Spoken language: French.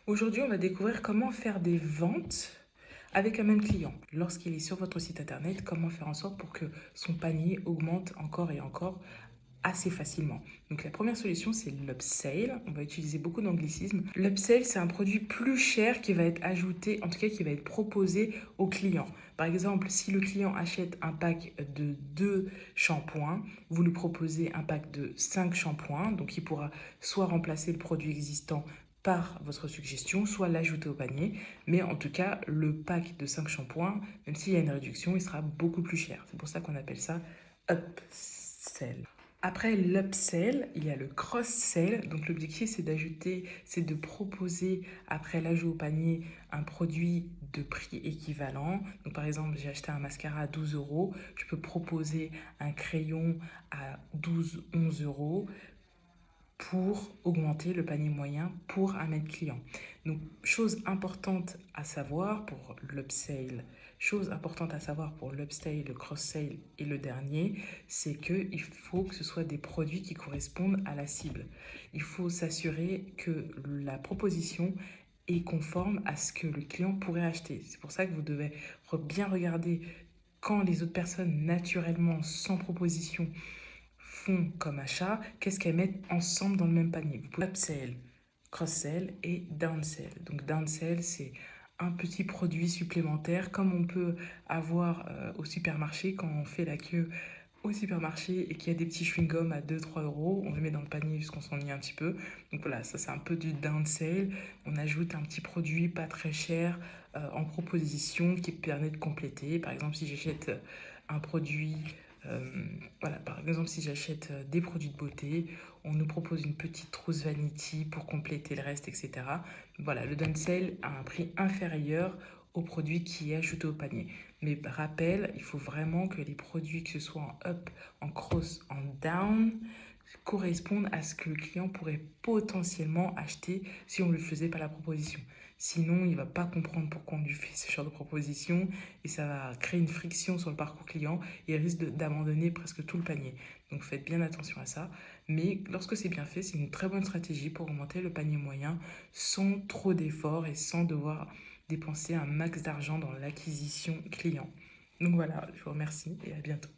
Aujourd'hui, on va découvrir comment faire des ventes avec un même client. Lorsqu'il est sur votre site internet, comment faire en sorte pour que son panier augmente encore et encore assez facilement. Donc la première solution, c'est l'upsell. On va utiliser beaucoup d'anglicismes. L'upsell, c'est un produit plus cher qui va être ajouté, en tout cas qui va être proposé au client. Par exemple, si le client achète un pack de 2 shampoings, vous lui proposez un pack de 5 shampoings, donc il pourra soit remplacer le produit existant par votre suggestion, soit l'ajouter au panier. Mais en tout cas, le pack de 5 shampoings, même s'il y a une réduction, il sera beaucoup plus cher. C'est pour ça qu'on appelle ça upsell. Après l'upsell, il y a le cross-sell. Donc l'objectif, c'est de proposer, après l'ajout au panier, un produit de prix équivalent. Donc par exemple, j'ai acheté un mascara à 12 euros. Je peux proposer un crayon à 11 euros pour augmenter le panier moyen pour un même client. Donc, chose importante à savoir pour l'upsell, le cross-sell et le dernier, c'est qu'il faut que ce soit des produits qui correspondent à la cible. Il faut s'assurer que la proposition est conforme à ce que le client pourrait acheter. C'est pour ça que vous devez bien regarder quand les autres personnes, naturellement, sans proposition, font comme achat, qu'est-ce qu'elles mettent ensemble dans le même panier. Vous pouvez upsell, cross-sell et downsell. Donc downsell, c'est un petit produit supplémentaire comme on peut avoir au supermarché quand on fait la queue au supermarché et qu'il y a des petits chewing-gums à 2-3 euros, on les met dans le panier jusqu'on s'ennuie un petit peu. Donc voilà, ça c'est un peu du downsell. On ajoute un petit produit pas très cher en proposition qui permet de compléter. Par exemple, si j'achète un produit euh, voilà, par exemple, si j'achète des produits de beauté, on nous propose une petite trousse vanity pour compléter le reste, etc. Voilà, le downsell a un prix inférieur au produit qui est ajouté au panier. Mais rappel, il faut vraiment que les produits, que ce soit en up, en cross, en down, correspondent à ce que le client pourrait potentiellement acheter si on ne lui faisait pas la proposition. Sinon, il ne va pas comprendre pourquoi on lui fait ce genre de proposition et ça va créer une friction sur le parcours client et il risque d'abandonner presque tout le panier. Donc faites bien attention à ça. Mais lorsque c'est bien fait, c'est une très bonne stratégie pour augmenter le panier moyen sans trop d'efforts et sans devoir dépenser un max d'argent dans l'acquisition client. Donc voilà, je vous remercie et à bientôt.